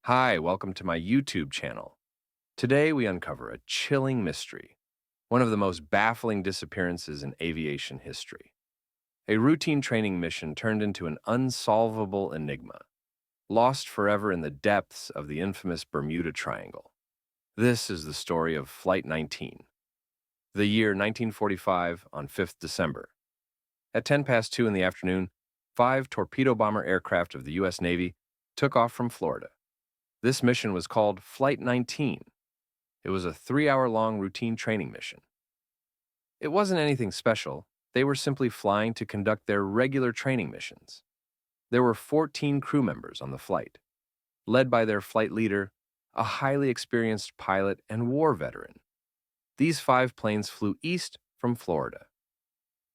Hi, welcome to my YouTube channel. Today we uncover a chilling mystery, one of the most baffling disappearances in aviation history. A routine training mission turned into an unsolvable enigma, lost forever in the depths of the infamous Bermuda Triangle. This is the story of Flight 19, the year 1945 on 5th December. At 10 past 2 in the afternoon, five torpedo bomber aircraft of the U.S. Navy took off from Florida. This mission was called Flight 19. It was a 3-hour-long routine training mission. It wasn't anything special. They were simply flying to conduct their regular training missions. There were 14 crew members on the flight, led by their flight leader, a highly experienced pilot and war veteran. These five planes flew east from Florida.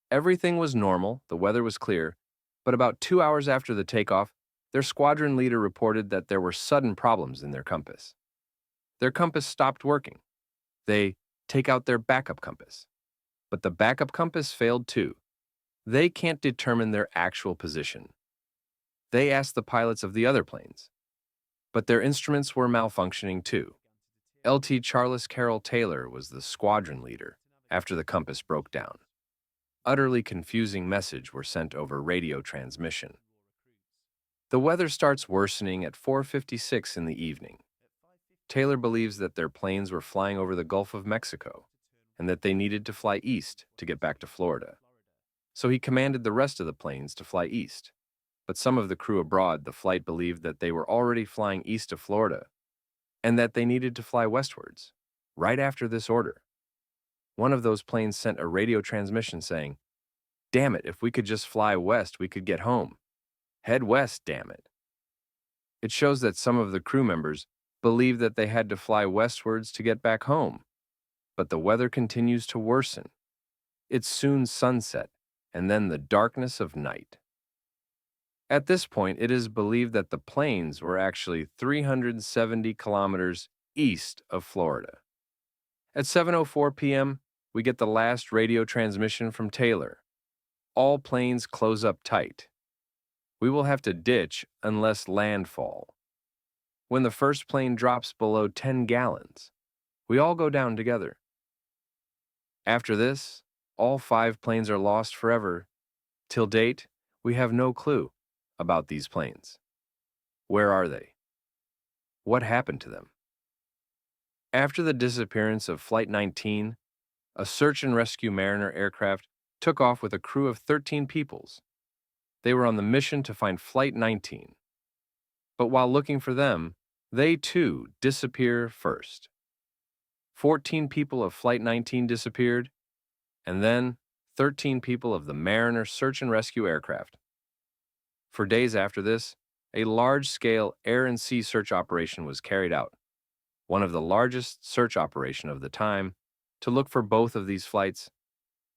Everything was normal, the weather was clear, but about 2 hours after the takeoff, their squadron leader reported that there were sudden problems in their compass. Their compass stopped working. They take out their backup compass. But the backup compass failed too. They can't determine their actual position. They asked the pilots of the other planes, but their instruments were malfunctioning too. LT Charles Carroll Taylor was the squadron leader after the compass broke down. Utterly confusing messages were sent over radio transmission. The weather starts worsening at 4:56 in the evening. Taylor believes that their planes were flying over the Gulf of Mexico and that they needed to fly east to get back to Florida. So he commanded the rest of the planes to fly east. But some of the crew aboard the flight believed that they were already flying east of Florida and that they needed to fly westwards, right after this order. One of those planes sent a radio transmission saying, "Damn it, if we could just fly west, we could get home. Head west, damn it." It shows that some of the crew members believed that they had to fly westwards to get back home. But the weather continues to worsen. It's soon sunset, and then the darkness of night. At this point, it is believed that the planes were actually 370 kilometers east of Florida. At 7:04 p.m., we get the last radio transmission from Taylor. All planes close up tight. We will have to ditch unless landfall. When the first plane drops below 10 gallons, we all go down together. After this, all five planes are lost forever. Till date, we have no clue about these planes. Where are they? What happened to them? After the disappearance of Flight 19, a search and rescue Mariner aircraft took off with a crew of 13 peoples. They were on the mission to find Flight 19. But while looking for them, they too disappear first. 14 people of Flight 19 disappeared, and then 13 people of the Mariner search and rescue aircraft. For days after this, a large-scale air and sea search operation was carried out, one of the largest search operations of the time, to look for both of these flights,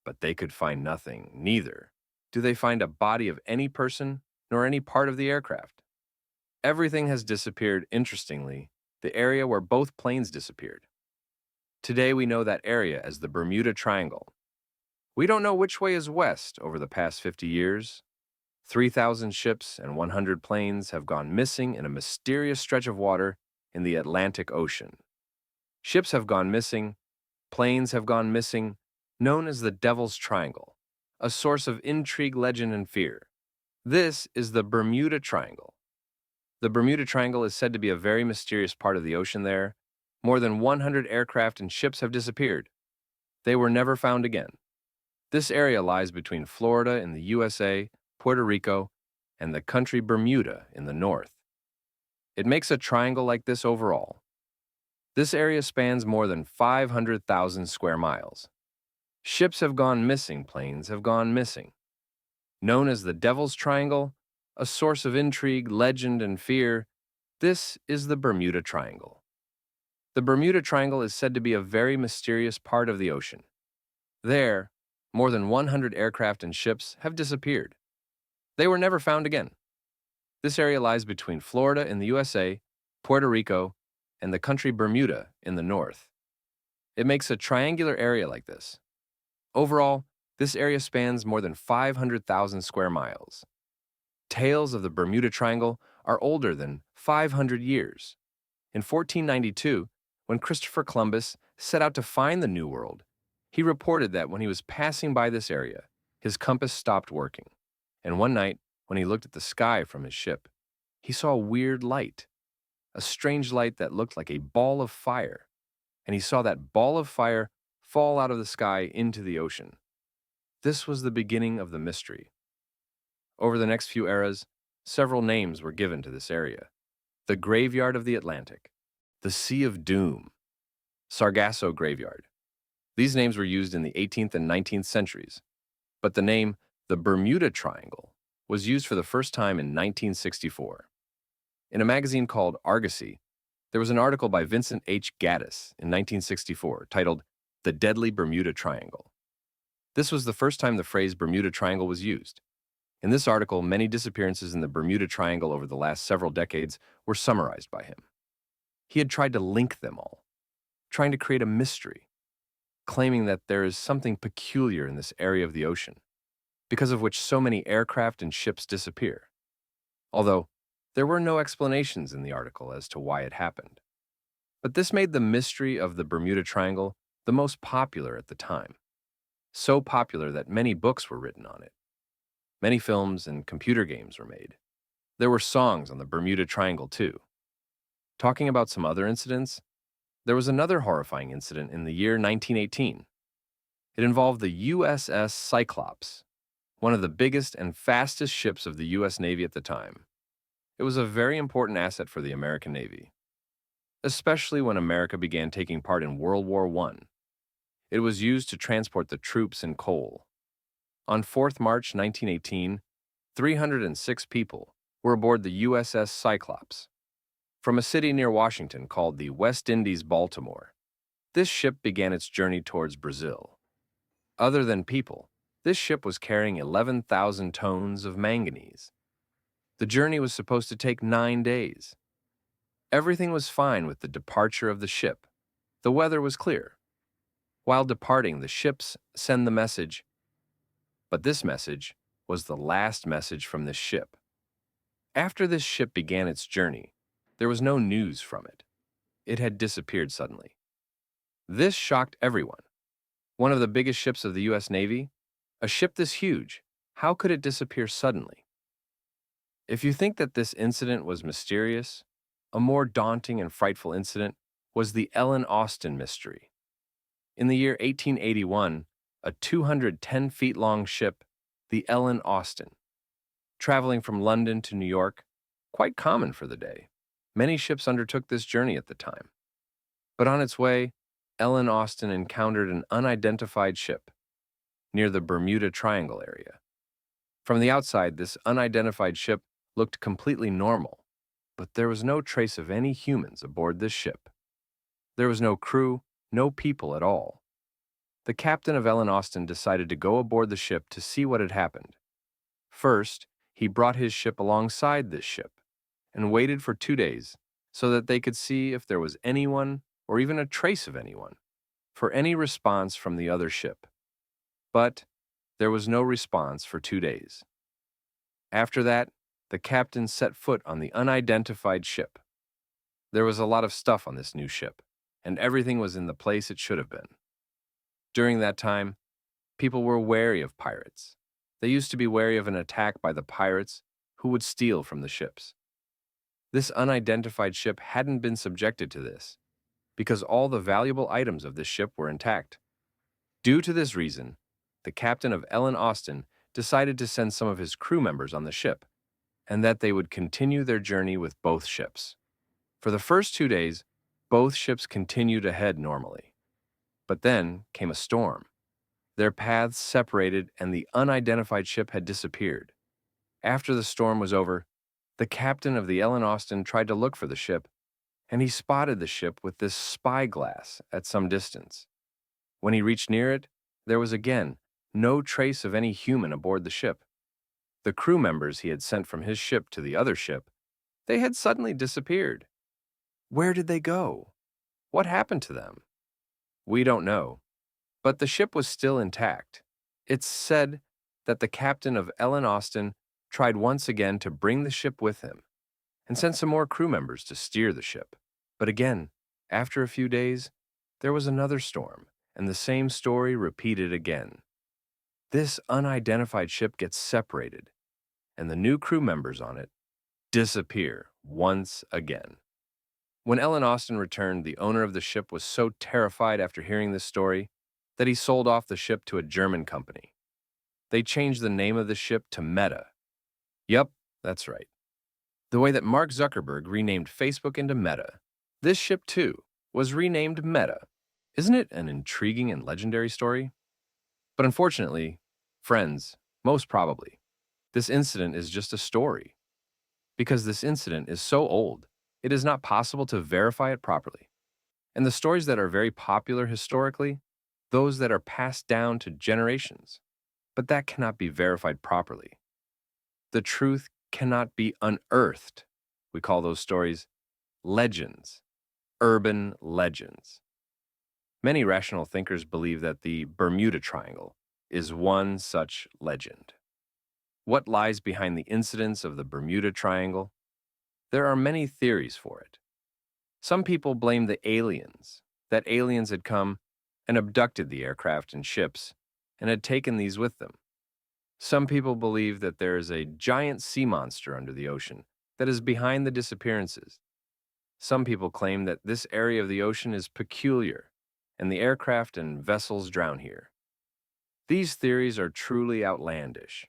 but they could find nothing. Neither do they find a body of any person nor any part of the aircraft. Everything has disappeared. Interestingly, the area where both planes disappeared. Today we know that area as the Bermuda Triangle. We don't know which way is west over the past 50 years. 3,000 ships and 100 planes have gone missing in a mysterious stretch of water in the Atlantic Ocean. Ships have gone missing, planes have gone missing, known as the Devil's Triangle, a source of intrigue, legend, and fear. This is the Bermuda Triangle. The Bermuda Triangle is said to be a very mysterious part of the ocean there. More than 100 aircraft and ships have disappeared. They were never found again. This area lies between Florida in the USA, Puerto Rico, and the country Bermuda in the north. It makes a triangle like this overall. This area spans more than 500,000 square miles. Ships have gone missing, planes have gone missing. Known as the Devil's Triangle, a source of intrigue, legend, and fear, this is the Bermuda Triangle. The Bermuda Triangle is said to be a very mysterious part of the ocean. There, more than 100 aircraft and ships have disappeared. They were never found again. This area lies between Florida in the USA, Puerto Rico, and the country Bermuda in the north. It makes a triangular area like this. Overall, this area spans more than 500,000 square miles. Tales of the Bermuda Triangle are older than 500 years. In 1492, when Christopher Columbus set out to find the New World, he reported that when he was passing by this area, his compass stopped working. And one night, when he looked at the sky from his ship, he saw a weird light, a strange light that looked like a ball of fire. And he saw that ball of fire fall out of the sky into the ocean. This was the beginning of the mystery. Over the next few eras, several names were given to this area: the Graveyard of the Atlantic, the Sea of Doom, Sargasso Graveyard. These names were used in the 18th and 19th centuries, but the name, the Bermuda Triangle, was used for the first time in 1964. In a magazine called Argosy, there was an article by Vincent H. Gaddis in 1964 titled The Deadly Bermuda Triangle. This was the first time the phrase Bermuda Triangle was used. In this article, many disappearances in the Bermuda Triangle over the last several decades were summarized by him. He had tried to link them all, trying to create a mystery, claiming that there is something peculiar in this area of the ocean, because of which so many aircraft and ships disappear. Although, there were no explanations in the article as to why it happened. But this made the mystery of the Bermuda Triangle the most popular at the time, so popular that many books were written on it. Many films and computer games were made. There were songs on the Bermuda Triangle, too. Talking about some other incidents, there was another horrifying incident in the year 1918. It involved the USS Cyclops, one of the biggest and fastest ships of the U.S. Navy at the time. It was a very important asset for the American Navy, especially when America began taking part in World War I. It was used to transport the troops and coal. On 4th March 1918, 306 people were aboard the USS Cyclops from a city near Washington called the West Indies, Baltimore. This ship began its journey towards Brazil. Other than people, this ship was carrying 11,000 tons of manganese. The journey was supposed to take 9 days. Everything was fine with the departure of the ship. The weather was clear. While departing, the ships send the message, but this message was the last message from this ship. After this ship began its journey, there was no news from it. It had disappeared suddenly. This shocked everyone. One of the biggest ships of the U.S. Navy, a ship this huge, how could it disappear suddenly? If you think that this incident was mysterious, a more daunting and frightful incident was the Ellen Austin mystery. In the year 1881, a 210 feet long ship, the Ellen Austin, traveling from London to New York, quite common for the day. Many ships undertook this journey at the time. But on its way, Ellen Austin encountered an unidentified ship near the Bermuda Triangle area. From the outside, this unidentified ship looked completely normal, but there was no trace of any humans aboard this ship. There was no crew, no people at all. The captain of Ellen Austin decided to go aboard the ship to see what had happened. First, he brought his ship alongside this ship and waited for 2 days so that they could see if there was anyone or even a trace of anyone for any response from the other ship. But there was no response for 2 days. After that, the captain set foot on the unidentified ship. There was a lot of stuff on this new ship, and everything was in the place it should have been. During that time, people were wary of pirates. They used to be wary of an attack by the pirates who would steal from the ships. This unidentified ship hadn't been subjected to this, because all the valuable items of this ship were intact. Due to this reason, the captain of Ellen Austin decided to send some of his crew members on the ship, and that they would continue their journey with both ships. For the first 2 days, both ships continued ahead normally. But then came a storm. Their paths separated and the unidentified ship had disappeared. After the storm was over, the captain of the Ellen Austin tried to look for the ship, and he spotted the ship with this spyglass at some distance. When he reached near it, there was again no trace of any human aboard the ship. The crew members he had sent from his ship to the other ship, they had suddenly disappeared. Where did they go? What happened to them? We don't know, but the ship was still intact. It's said that the captain of Ellen Austin tried once again to bring the ship with him and sent some more crew members to steer the ship, But again, after a few days, there was another storm, and the same story repeated again. This unidentified ship gets separated, and the new crew members on it disappear once again. When Ellen Austin returned, the owner of the ship was so terrified after hearing this story that he sold off the ship to a German company. They changed the name of the ship to Meta. Yep, that's right. The way that Mark Zuckerberg renamed Facebook into Meta, this ship too was renamed Meta. Isn't it an intriguing and legendary story? But unfortunately, friends, most probably, this incident is just a story. Because this incident is so old, it is not possible to verify it properly. And the stories that are very popular historically, those that are passed down to generations, but that cannot be verified properly. The truth cannot be unearthed. We call those stories legends, urban legends. Many rational thinkers believe that the Bermuda Triangle is one such legend. What lies behind the incidents of the Bermuda Triangle? There are many theories for it. Some people blame the aliens, that aliens had come and abducted the aircraft and ships and had taken these with them. Some people believe that there is a giant sea monster under the ocean that is behind the disappearances. Some people claim that this area of the ocean is peculiar and the aircraft and vessels drown here. These theories are truly outlandish.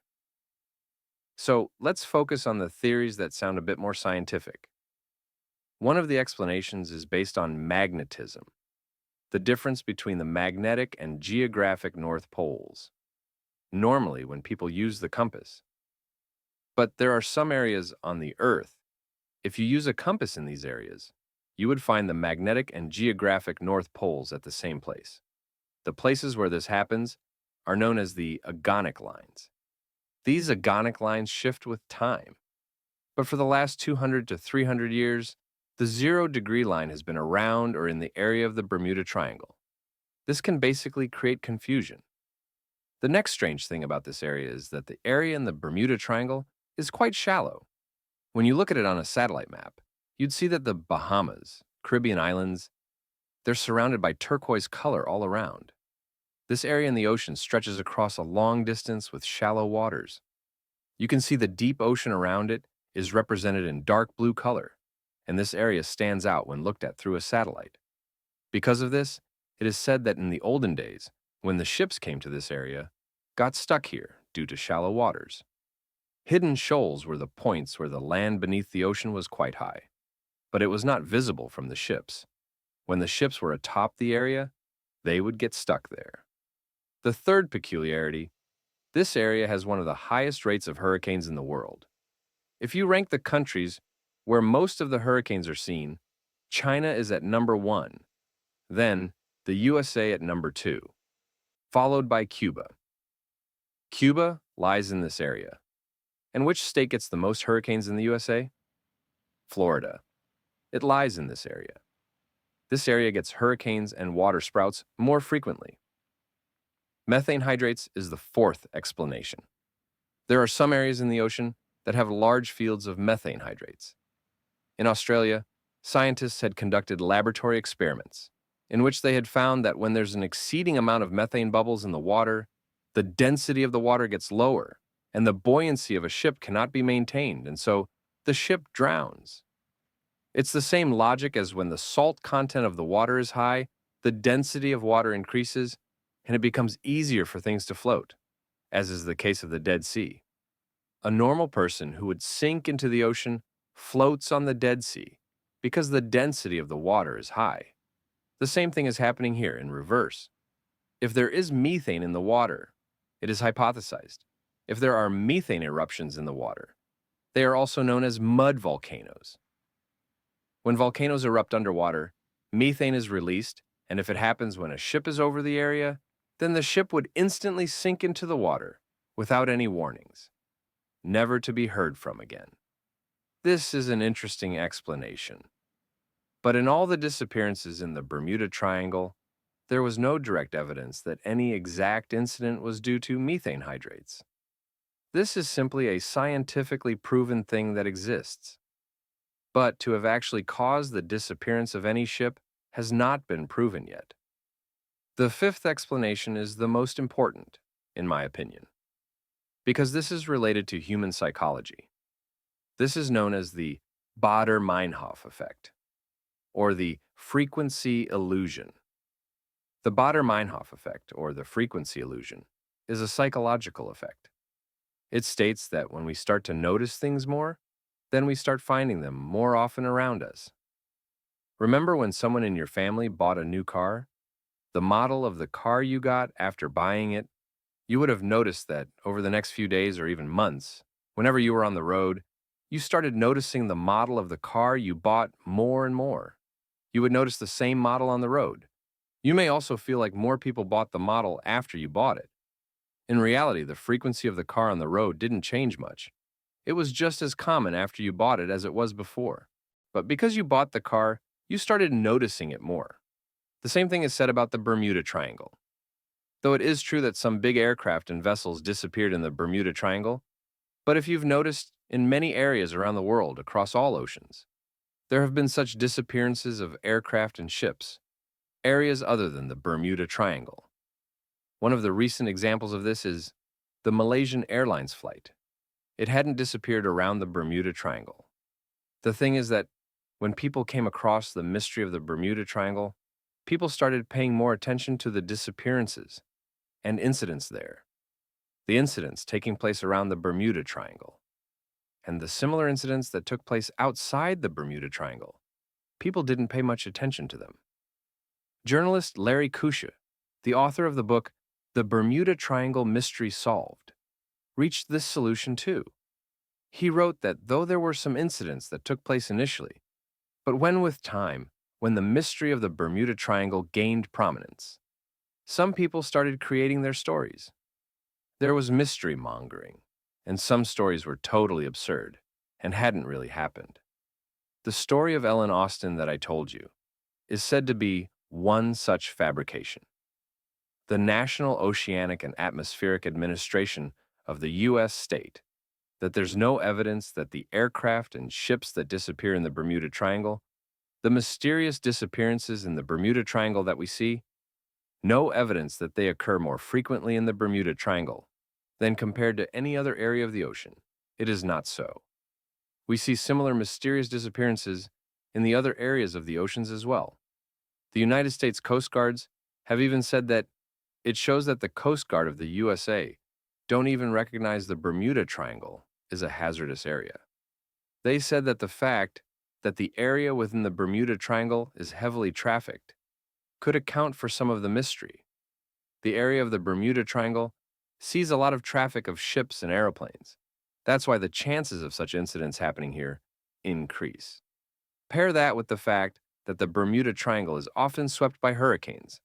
So let's focus on the theories that sound a bit more scientific. One of the explanations is based on magnetism, the difference between the magnetic and geographic North Poles. Normally, when people use the compass. But there are some areas on the Earth. If you use a compass in these areas, you would find the magnetic and geographic North Poles at the same place. The places where this happens are known as the agonic lines. These agonic lines shift with time. But for the last 200 to 300 years, the 0-degree line has been around or in the area of the Bermuda Triangle. This can basically create confusion. The next strange thing about this area is that the area in the Bermuda Triangle is quite shallow. When you look at it on a satellite map, you'd see that the Bahamas, Caribbean islands, they're surrounded by turquoise color all around. This area in the ocean stretches across a long distance with shallow waters. You can see the deep ocean around it is represented in dark blue color, and this area stands out when looked at through a satellite. Because of this, it is said that in the olden days, when the ships came to this area, got stuck here due to shallow waters. Hidden shoals were the points where the land beneath the ocean was quite high, but it was not visible from the ships. When the ships were atop the area, they would get stuck there. The third peculiarity, this area has one of the highest rates of hurricanes in the world. If you rank the countries where most of the hurricanes are seen, China is at number 1, then the USA at number 2, followed by Cuba. Cuba lies in this area. And which state gets the most hurricanes in the USA? Florida. It lies in this area. This area gets hurricanes and water sprouts more frequently. Methane hydrates is the fourth explanation. There are some areas in the ocean that have large fields of methane hydrates. In Australia, scientists had conducted laboratory experiments in which they had found that when there's an exceeding amount of methane bubbles in the water, the density of the water gets lower, and the buoyancy of a ship cannot be maintained, and so the ship drowns. It's the same logic as when the salt content of the water is high, the density of water increases, and it becomes easier for things to float, as is the case of the Dead Sea. A normal person who would sink into the ocean floats on the Dead Sea because the density of the water is high. The same thing is happening here in reverse. If there is methane in the water, it is hypothesized. If there are methane eruptions in the water, they are also known as mud volcanoes. When volcanoes erupt underwater, methane is released, and if it happens when a ship is over the area, then the ship would instantly sink into the water without any warnings, never to be heard from again. This is an interesting explanation. But in all the disappearances in the Bermuda Triangle, there was no direct evidence that any exact incident was due to methane hydrates. This is simply a scientifically proven thing that exists. but to have actually caused the disappearance of any ship has not been proven yet. The fifth explanation is the most important, in my opinion, because this is related to human psychology. This is known as the Baader-Meinhof effect, or the frequency illusion. The Baader-Meinhof effect, or the frequency illusion, is a psychological effect. It states that when we start to notice things more, then we start finding them more often around us. Remember when someone in your family bought a new car? The model of the car you got after buying it, you would have noticed that over the next few days or even months, whenever you were on the road, you started noticing the model of the car you bought more and more. You would notice the same model on the road. You may also feel like more people bought the model after you bought it. In reality, the frequency of the car on the road didn't change much. It was just as common after you bought it as it was before. But because you bought the car, you started noticing it more. The same thing is said about the Bermuda Triangle. Though it is true that some big aircraft and vessels disappeared in the Bermuda Triangle, but if you've noticed, in many areas around the world across all oceans, there have been such disappearances of aircraft and ships, areas other than the Bermuda Triangle. One of the recent examples of this is the Malaysian Airlines flight. It hadn't disappeared around the Bermuda Triangle. The thing is that when people came across the mystery of the Bermuda Triangle, people started paying more attention to the disappearances and incidents there. The incidents taking place around the Bermuda Triangle, and the similar incidents that took place outside the Bermuda Triangle. People didn't pay much attention to them. Journalist Larry Kusha, the author of the book The Bermuda Triangle Mystery Solved, reached this solution too. He wrote that though there were some incidents that took place initially, but with time, when the mystery of the Bermuda Triangle gained prominence, some people started creating their stories. There was mystery mongering, and some stories were totally absurd and hadn't really happened. The story of Ellen Austin that I told you is said to be one such fabrication. The National Oceanic and Atmospheric Administration of the U.S. state that there's no evidence that the aircraft and ships that disappear in the Bermuda Triangle, the mysterious disappearances in the Bermuda Triangle that we see, no evidence that they occur more frequently in the Bermuda Triangle than compared to any other area of the ocean. It is not so. We see similar mysterious disappearances in the other areas of the oceans as well. The United States Coast Guards have even said that it shows that the Coast Guard of the USA don't even recognize the Bermuda Triangle as a hazardous area. They said that the fact that the area within the Bermuda Triangle is heavily trafficked could account for some of the mystery. The area of the Bermuda Triangle sees a lot of traffic of ships and airplanes. That's why the chances of such incidents happening here increase. Pair that with the fact that the Bermuda Triangle is often swept by hurricanes,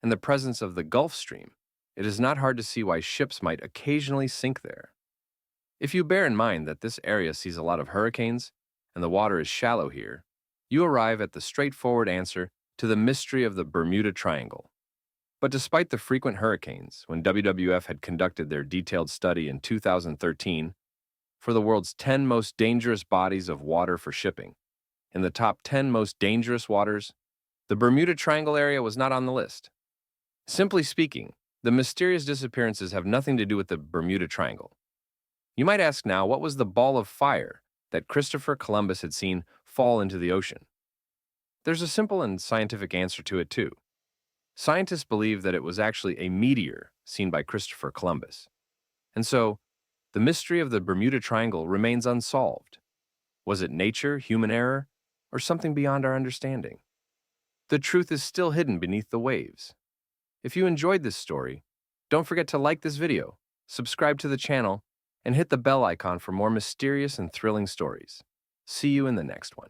and the presence of the Gulf Stream, it is not hard to see why ships might occasionally sink there. If you bear in mind that this area sees a lot of hurricanes and the water is shallow here, you arrive at the straightforward answer to the mystery of the Bermuda Triangle. But despite the frequent hurricanes, when WWF had conducted their detailed study in 2013 for the world's 10 most dangerous bodies of water for shipping, in the top 10 most dangerous waters, the Bermuda Triangle area was not on the list. Simply speaking, the mysterious disappearances have nothing to do with the Bermuda Triangle. You might ask now, what was the ball of fire that Christopher Columbus had seen fall into the ocean? There's a simple and scientific answer to it too. Scientists believe that it was actually a meteor seen by Christopher Columbus. And so, the mystery of the Bermuda Triangle remains unsolved. Was it nature, human error, or something beyond our understanding? The truth is still hidden beneath the waves. If you enjoyed this story, don't forget to like this video, subscribe to the channel, and hit the bell icon for more mysterious and thrilling stories. See you in the next one.